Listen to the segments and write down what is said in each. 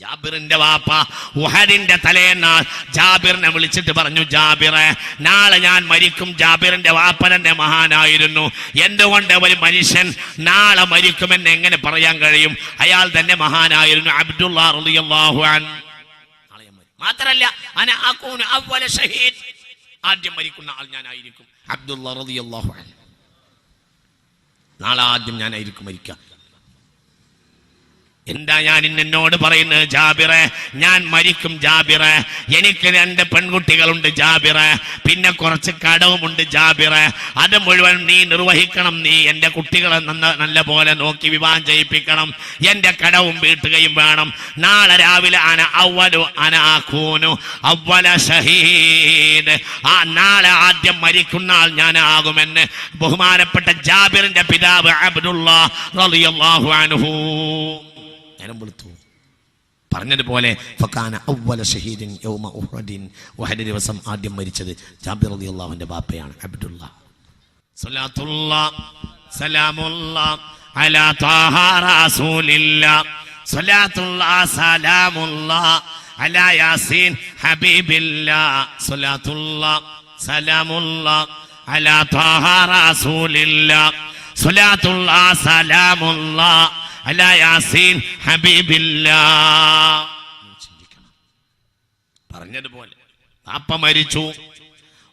ജാബിറിന്റെ വാപ്പ ഉഹദിന്റെ തലേന്നാൾ ജാബിറിനെ വിളിച്ചിട്ട് പറഞ്ഞു, ജാബിറെ, നാളെ ഞാൻ മരിക്കും. ജാബിറിന്റെ വാപ്പനെന്റെ മഹാനായിരുന്നു. എന്തുകൊണ്ട് ഒരു മനുഷ്യൻ നാളെ മരിക്കുമെന്ന് എങ്ങനെ പറയാൻ കഴിയും? അയാൾ തന്നെ മഹാനായിരുന്നു, അബ്ദുല്ലാ റളിയല്ലാഹു അൻഹു. മാത്രല്ല അന അകൂനു അവ്വല ഷഹീദ്, ആദ്യം മരിക്കുന്ന ആൾ ഞാനായിരിക്കും. അബ്ദുല്ലാ റളിയല്ലാഹു അൻഹു, നാളെ ആദ്യം ഞാനായിരിക്കും മരിക്കുക. എന്താ ഞാൻ എന്നോട് പറയുന്നത്? ജാബിറെ, ഞാൻ മരിക്കും ജാബിറെ. എനിക്ക് 2 പെൺകുട്ടികളുണ്ട് ജാബിറെ, പിന്നെ കുറച്ച് കടവുമുണ്ട് ജാബിറെ. അത് മുഴുവൻ നീ നിർവഹിക്കണം. നീ എൻ്റെ കുട്ടികളെ നല്ല പോലെ നോക്കി വിവാഹം ചെയ്യിപ്പിക്കണം. എൻ്റെ കടവും വീട്ടുകയും വേണം. നാളെ രാവിലെ അവ്വല ഷഹീദ്, ആ നാളെ ആദ്യം മരിക്കുന്ന ആൾ ഞാനാകുമെന്ന് ബഹുമാനപ്പെട്ട ജാബിറിന്റെ പിതാവ് അബ്ദുല്ലാ റളിയല്ലാഹു അൻഹു നേരം വെളുത്തു പറഞ്ഞതുപോലെ ഫകാന അവ്വല ഷഹീദിൻ യൗമ ഉഹദിൻ, ഉഹദ് ദിവസം ആദ്യം മരിച്ചത് ജാബിർ റളിയല്ലാഹുവിന്റെ ബാപ്പയാണ് അബ്ദുല്ലാ. സ്വലാത്തുല്ലാഹ് സലാമുല്ലാഹ് അലാ ത്വാഹ റസൂലില്ലാഹ്, സ്വലാത്തുല്ലാഹ് സലാമുല്ലാഹ് അലാ യാസീൻ ഹബീബില്ലാഹ്, സ്വലാത്തുല്ലാഹ് സലാമുല്ലാഹ് അലാ ത്വാഹ റസൂലില്ലാഹ്, സ്വലാത്തുല്ലാഹ് സലാമുല്ലാഹ് അലാ യാസീൻ ഹബീബില്ലാഹ്. പറഞ്ഞതുപോലെ പാപ്പ മരിച്ചു,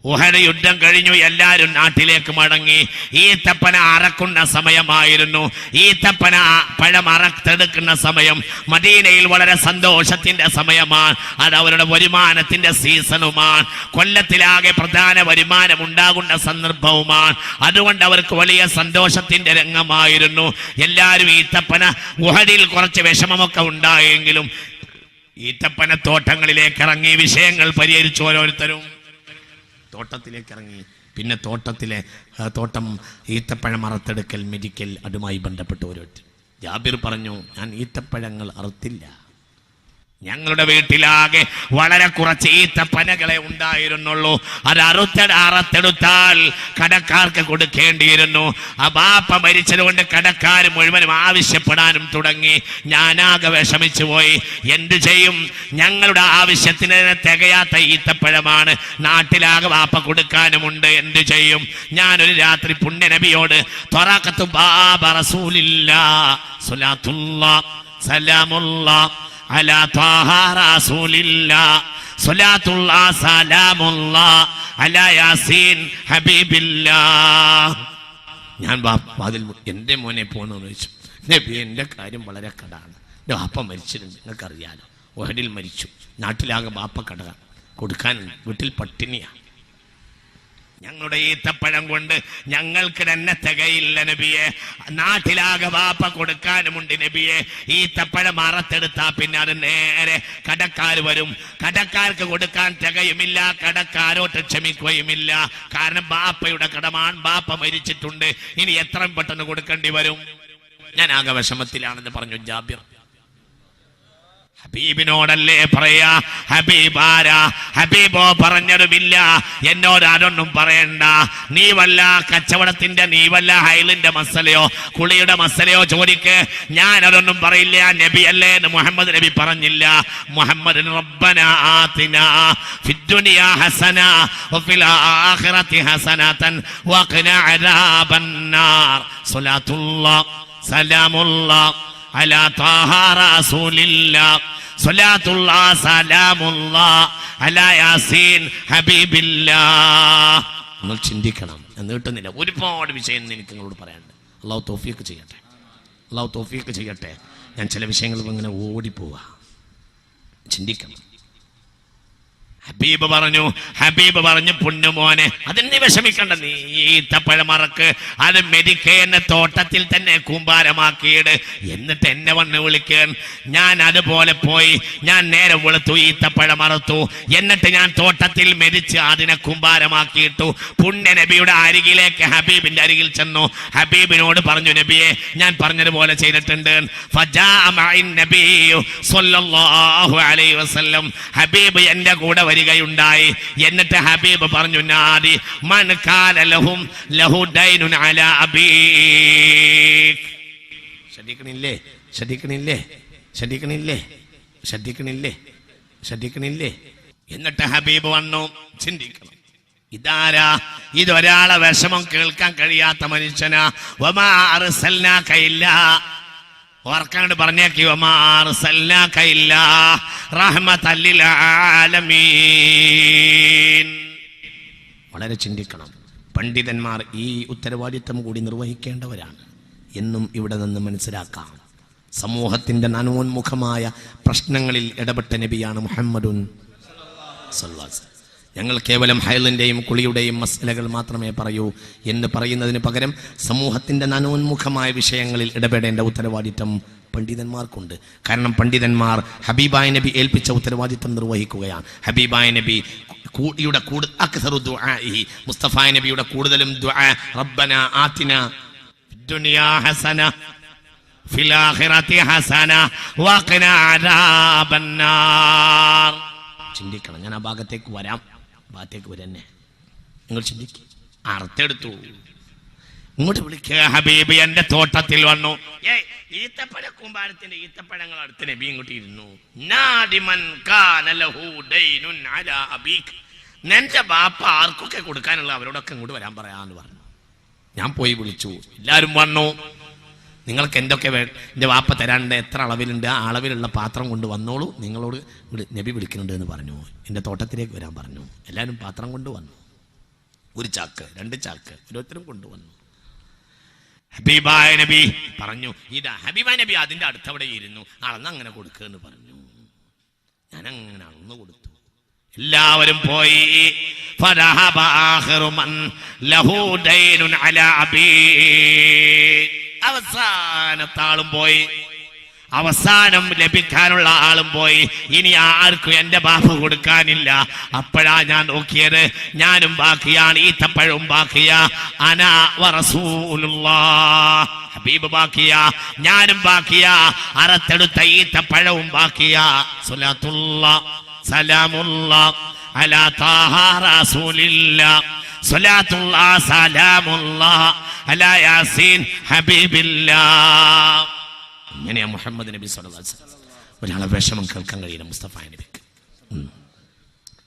ഉഹദ് യുദ്ധം കഴിഞ്ഞു, എല്ലാവരും നാട്ടിലേക്ക് മടങ്ങി. ഈത്തപ്പന അറക്കുന്ന സമയമായിരുന്നു. ഈത്തപ്പന പഴം അറത്തെടുക്കുന്ന സമയം മദീനയിൽ വളരെ സന്തോഷത്തിന്റെ സമയമാണ്. അത് അവരുടെ വരുമാനത്തിന്റെ സീസണുമാണ്. കൊല്ലത്തിലാകെ പ്രധാന വരുമാനം ഉണ്ടാകുന്ന സന്ദർഭവുമാണ്. അതുകൊണ്ട് അവർക്ക് വലിയ സന്തോഷത്തിന്റെ രംഗമായിരുന്നു. എല്ലാവരും ഈത്തപ്പന, ഉഹദിൽ കുറച്ച് വിഷമമൊക്കെ ഉണ്ടായെങ്കിലും ഈത്തപ്പന തോട്ടങ്ങളിലേക്ക് ഇറങ്ങി വിഷയങ്ങൾ പരിഹരിച്ചു. ഓരോരുത്തരും തോട്ടത്തിലേക്ക് ഇറങ്ങി. പിന്നെ തോട്ടം ഈത്തപ്പഴം അറുത്തെടുക്കൽ, മെഡിക്കൽ, അതുമായി ബന്ധപ്പെട്ട് ഓരോരുത്തർ. ജാബിർ പറഞ്ഞു, ഞാൻ ഈത്തപ്പഴങ്ങൾ അറുത്തില്ല. ഞങ്ങളുടെ വീട്ടിലാകെ വളരെ കുറച്ച് ഈത്തപ്പനകളെ ഉണ്ടായിരുന്നുള്ളൂ. അത് അറുത്തെടുത്താൽ കടക്കാർക്ക് കൊടുക്കേണ്ടിയിരുന്നു. ആ ബാപ്പ മരിച്ചതുകൊണ്ട് കടക്കാർ മുഴുവനും ആവശ്യപ്പെടാനും തുടങ്ങി. ഞാനാകെ വിഷമിച്ചു പോയി. എന്തു ചെയ്യും? ഞങ്ങളുടെ ആവശ്യത്തിന് തികയാത്ത ഈത്തപ്പഴമാണ്, നാട്ടിലാകെ ബാപ്പ കൊടുക്കാനുമുണ്ട്. എന്തു ചെയ്യും? ഞാനൊരു രാത്രി പുണ്യനബിയോട് ത്വറഖതു ബാബ റസൂലില്ലാഹ് സ്വലാത്തുല്ലാഹ് സലാമുല്ലാഹ് അലാ ത്വാഹ റസൂലില്ലാഹ്, സ്വലാത്തുല്ലാഹ് സലാമുല്ലാഹ് അലാ യാസീൻ ഹബീബില്ലാഹ്. ഞാൻ വാതിൽ, എൻ്റെ മോനെ പോണെന്ന് ചോദിച്ചു. നബി, എൻ്റെ കാര്യം വളരെ കടാണ്. എൻ്റെ ബാപ്പ മരിച്ചിട്ടുണ്ട്, നിങ്ങൾക്കറിയാലോ. ഉഹദിൽ മരിച്ചു. നാട്ടിലാകെ ബാപ്പ കട കൊടുക്കാൻ, വീട്ടിൽ പട്ടിണിയാണ്. ഞങ്ങളുടെ ഈത്തപ്പഴം കൊണ്ട് ഞങ്ങൾക്ക് തന്നെ തികയില്ല നബിയെ. നാട്ടിലാകെ വാപ്പ കൊടുക്കാനുമുണ്ട് നബിയെ. ഈത്തപ്പഴം അറത്തെടുത്താ പിന്നെ അത് നേരെ കടക്കാർ വരും. കടക്കാർക്ക് കൊടുക്കാൻ തികയുമില്ല, കടക്കാരോട്ട് ക്ഷമിക്കുകയുമില്ല. കാരണം ബാപ്പയുടെ കടമാണ്, ബാപ്പ മരിച്ചിട്ടുണ്ട്. ഇനി എത്രയും പെട്ടെന്ന് കൊടുക്കേണ്ടി വരും. ഞാൻ ആകെ വിഷമത്തിലാണെന്ന് പറഞ്ഞു ജാബിർ. ഹബീബിനോടല്ലേ പറയാ? ഹബീബാരാ? ഹബീബോ പറഞ്ഞതുമില്ല, എന്നോട് അതൊന്നും പറയണ്ട. നീ വല്ല കച്ചവടത്തിന്റെ, നീ വല്ല ഹൈലിന്റെ മസലയോ കുളിയുടെ മസലയോ ചോദിക്ക്, ഞാൻ അതൊന്നും പറയില്ല. നബി അല്ലേ എന്ന് മുഹമ്മദ് നബി പറഞ്ഞില്ല. മുഹമ്മദ് റബ്ബനാ ആതിനാ ഫിദ്ദുനിയാ ഹസന വഫിൽ ആഖിറതി ഹസനതൻ വഖിനാ അദാബന്നാർ. സ്വലാത്തുല്ലാഹ് സലാമുല്ലാഹ് അലാ ത്വാഹ റസൂലില്ലാഹ്, സ്വലാത്തുല്ലാഹ് സലാമുല്ലാഹ് അലാ യാസീൻ ഹബീബില്ലാഹ്. നിങ്ങൾ ചിന്തിക്കണം. എന്ന് കിട്ടുന്നില്ല, ഒരുപാട് വിഷയം എനിക്ക് നിങ്ങളോട് പറയാനുണ്ട്. അള്ളാഹു തൗഫീഖ് ചെയ്യട്ടെ, അള്ളാഹു തൗഫീഖ് ചെയ്യട്ടെ. ഞാൻ ചില വിഷയങ്ങൾ ഇങ്ങനെ ഓടിപ്പോവാ, ചിന്തിക്കണം. ഹബീബ് പറഞ്ഞു പൊന്നുമോനെ, അതിന് വിഷമിക്കണ്ട, നീ ഈത്തപ്പഴം അറക്ക്, അത് മെഡിക്കേന്റെ തോട്ടത്തിൽ തന്നെ കൂമ്പാരമാക്കിയിട്, എന്നിട്ട് എന്നെ വന്ന് വിളിക്കാൻ. ഞാൻ അതുപോലെ പോയി, ഞാൻ നേരെ വെളുത്തു, ഈത്തപ്പഴം അറുത്തു, എന്നിട്ട് ഞാൻ തോട്ടത്തിൽ മെതിച്ച് അതിനെ കൂമ്പാരമാക്കിയിട്ടു. പുണ്യ നബിയുടെ അരികിലേക്ക്, ഹബീബിന്റെ അരികിൽ ചെന്നു. ഹബീബിനോട് പറഞ്ഞു, നബിയെ, ഞാൻ പറഞ്ഞതുപോലെ ചെയ്തിട്ടുണ്ട്. ഹബീബ് എന്റെ കൂടെ വരികയുണ്ടായി. എന്നിട്ട് ഹബീബ് പറഞ്ഞു, നാദി മൻ കാന ലഹും ലഹു ദൈനുൻ അലാ അബീക്. ശ്രദ്ധിക്കണില്ലേ? ശ്രദ്ധിക്കണില്ലേ? എന്നിട്ട് ഹബീബ് വന്നു. ചിന്തിക്കണം, ഇതാരാ? ഇതൊരാളെ വിഷമം കേൾക്കാൻ കഴിയാത്ത മനുഷ്യനാ. വമാ അർസൽനാക ഇല്ലാ, ഓർക്കാണ്ട് പറഞ്ഞേക്കി, വമാ അർസൽനാക ഇല്ലാ റഹ്മത്തൽ ലിൽ ആലമീൻ. വളരെ ചിന്തിക്കണം. പണ്ഡിതന്മാർ ഈ ഉത്തരവാദിത്തം കൂടി നിർവഹിക്കേണ്ടവരാണ് എന്നും ഇവിടെ നിന്ന് മനസ്സിലാക്കാം. സമൂഹത്തിന്റെ നനോന്മുഖമായ പ്രശ്നങ്ങളിൽ ഇടപെട്ട നബിയാണ് മുഹമ്മദുൻ സല്ലല്ലാഹു അലൈഹി വസല്ലം. ഞങ്ങൾ കേവലം ഹൈലിൻ്റെയും കുളിയുടെയും മസലകൾ മാത്രമേ പറയൂ എന്ന് പറയുന്നതിന് പകരം സമൂഹത്തിന്റെ നനോന്മുഖമായ വിഷയങ്ങളിൽ ഇടപെടേണ്ട ഉത്തരവാദിത്തം പണ്ഡിതന്മാർക്കുണ്ട്. കാരണം പണ്ഡിതന്മാർ ഹബീബായ നബി ഏൽപ്പിച്ച ഉത്തരവാദിത്തം നിർവഹിക്കുകയാണ്. ഹബീബായ നബി മുസ്തഫായ നബിയുടെ കൂടുതലും ദുആ റബ്ബന ആതിന ഫിദ്ദുനിയാ ഹസന ഫിൽ ആഖിറതി ഹസന വഖിനാ അദാബന്നാർ. ചിന്തിക്കണം. ഞാൻ ആ ഭാഗത്തേക്ക് വരാം. വരന്നെ നിങ്ങൾ ചിന്തിക്കുക. അർത്ഥെടുത്തു. ഇങ്ങോട്ട് വിളിക്കുക. ഹബീബ് എന്റെ തോട്ടത്തിൽ വന്നു. ഈത്തപ്പഴ കൂമ്പാരത്തിന്റെ ഈത്തപ്പഴങ്ങൾ അടുത്ത് നബി ഇങ്ങോട്ട് ഇരുന്നു. നിന്റെ ബാപ്പ ആർക്കൊക്കെ കൊടുക്കാനുള്ള അവരോടൊക്കെ ഇങ്ങോട്ട് വരാൻ പറയാന്ന് പറഞ്ഞു. ഞാൻ പോയി വിളിച്ചു. എല്ലാവരും വന്നു. നിങ്ങൾക്ക് എന്തൊക്കെ എൻ്റെ വാപ്പ തരാണ്ട് എത്ര അളവിലുണ്ട് ആ അളവിലുള്ള പാത്രം കൊണ്ട് വന്നോളൂ, നിങ്ങളോട് നബി വിളിക്കുന്നുണ്ട് എന്ന് പറഞ്ഞു. എൻ്റെ തോട്ടത്തിലേക്ക് വരാൻ പറഞ്ഞു. എല്ലാവരും പാത്രം കൊണ്ട് വന്നു. 1 ചാക്ക് 2 ചാക്ക് ഓരോരുത്തരും കൊണ്ടുവന്നു. ഹബീബായ നബി പറഞ്ഞു, ഇതാ. ഹബീബായ നബി അതിൻ്റെ അടുത്തവിടെ ഇരുന്നു. അളന്നങ്ങനെ കൊടുക്കുകയെന്ന് പറഞ്ഞു. ഞാനങ്ങനെ അളന്ന് കൊടുത്തു. എല്ലാവരും പോയി. അവസാനത്തെ ആളും പോയി. അവസാനം ലഭിക്കാനുള്ള ആളും പോയി. ഇനി ആർക്കും എന്റെ ബാപ്പ കൊടുക്കാനില്ല. അപ്പോഴാ ഞാൻ നോക്കിയത്, ഞാനും ബാക്കിയാണ്, ഈത്തപ്പഴവും ബാക്കിയാ. അനാ വറസൂലുള്ളാഹ്. ഹബീബ് ബാക്കിയാ, ഞാനും ബാക്കിയാ. അറത്തെടുത്ത ഈത്തപ്പഴവും ബാക്കിയാ. സ്വലാത്തുല്ലാഹ് സലാമുല്ലാഹ് അലാ ത്വാഹ റസൂലില്ലാഹ്. സ്വലാത്തുല്ലാഹ് സലാമുല്ലാഹ് അലാ യാസീൻ ഹബീബില്ലാഹ്. ഇങ്ങനെയാ മുഹമ്മദ് നബി സ്വല്ലല്ലാഹു അലൈഹി വസല്ലം. ഒരാളെ വിഷമം കേൾക്കാൻ കഴിയില്ല മുസ്തഫ നബിക്ക്.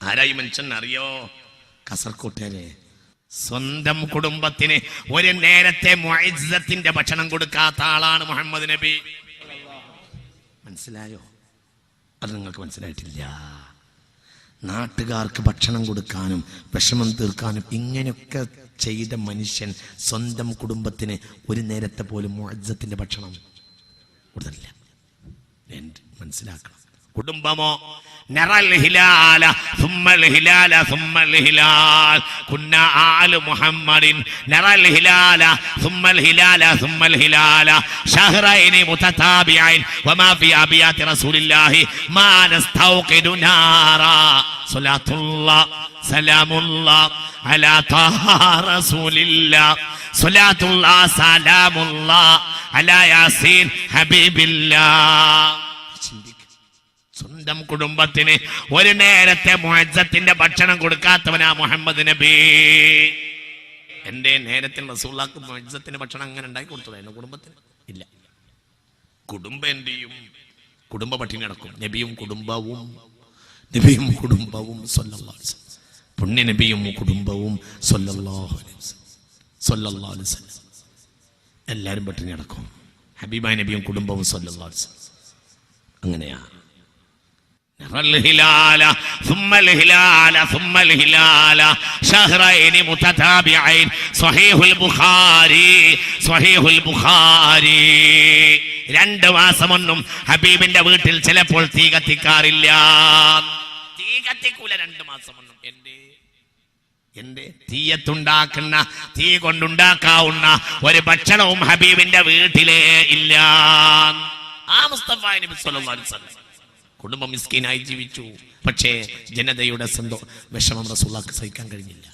ആരായി മനുഷ്യൻ അറിയോ? കാസർകോട്ടേലെ സ്വന്തം കുടുംബത്തിന് ഒരു നേരത്തെ മുഅ്ജിസത്തിന്റെ ഭക്ഷണം കൊടുക്കാത്ത ആളാണ് മുഹമ്മദ് നബി. മനസ്സിലായോ? അത് നിങ്ങൾക്ക് മനസ്സിലായിട്ടില്ല. നാട്ടുകാർക്ക് ഭക്ഷണം കൊടുക്കാനും വിഷമം തീർക്കാനും ഇങ്ങനെയൊക്കെ ചെയ്ത മനുഷ്യൻ സ്വന്തം കുടുംബത്തിന് ഒരു നേരത്തെ പോലും മുഅ്ജിസത്തിന്റെ ഭക്ഷണം കൊടുത്തില്ല. മനസ്സിലാക്കണം. കുടുംബമോ നറൽ ഹിലാല സുമ്മൽ ഹിലാല സുമ്മൽ ഹിലാൽ കുന്നാ ആലു മുഹമ്മദിൻ നറൽ ഹിലാല സുമ്മൽ ഹിലാല സുമ്മൽ ഹിലാല ഷഹ്റൈനി മുതതാബിഈൻ വമാ ഫി അബിയാതി റസൂലില്ലാഹി മാ നസ്തൗഖിദു നാറാ. സ്വലാത്തുല്ലാഹ് സലാമുല്ലാഹ് അലാ ത്വാഹ റസൂലില്ലാഹ്. സ്വലാത്തുല്ലാഹ് സലാമുല്ലാഹ് അലാ യാസീൻ ഹബീബില്ലാഹ്. സ്വന്തം കുടുംബത്തിന് ഒരു നേരത്തെ മുഅ്ജിസത്തിന്റെ ഭക്ഷണം കൊടുക്കാത്തവനാ മുഹമ്മദ് നബി. എന്റെ നേരത്തിൽ റസൂലുള്ളാഹിക്ക് മുഅ്ജിസത്തിന്റെ ഭക്ഷണം അങ്ങനെ ഉണ്ടാക്കി കൊടുത്തതായിരുന്നു കുടുംബത്തിന്? ഇല്ല. കുടുംബം എന്ത് ചെയ്യും? കുടുംബ പട്ടിണി നടക്കും. നബിയും കുടുംബവും സ്വല്ലല്ലാഹു അലൈഹി വസല്ലം. പുണ്യ നബിയും കുടുംബവും സ്വല്ലല്ലാഹു അലൈഹി വസല്ലം എല്ലാവരും പട്ടിണി നടക്കും. ഹബീബായ നബിയും കുടുംബവും സ്വല്ലല്ലാഹു അലൈഹി വസല്ലം. അങ്ങനെയാ. الهلال ثم الهلال ثم الهلال شهرين متتابعين صحيح البخاري. 2 മാസമൊന്നും ഹബീബിന്റെ വീട്ടിൽ ചിലപ്പോൾ തീ കത്തിക്കാറില്ല. തീ കത്തിക്കൂല 2 മാസമൊന്നും. എന്റെ തീയത്തുണ്ടാക്കുന്ന തീ കൊണ്ടുണ്ടാക്കാവുന്ന ഒരു ഭക്ഷണവും ഹബീബിന്റെ വീട്ടിലേ ഇല്ല. ആ മുസ്തഫ നബി സ്വല്ലല്ലാഹു അലൈഹി വസല്ലം കുടുംബം മിസ്കീനായി ജീവിച്ചു. പക്ഷേ ജനതയുടെ വിഷമം റസൂലുള്ളാഹിക്ക് സഹിക്കാൻ കഴിഞ്ഞില്ല.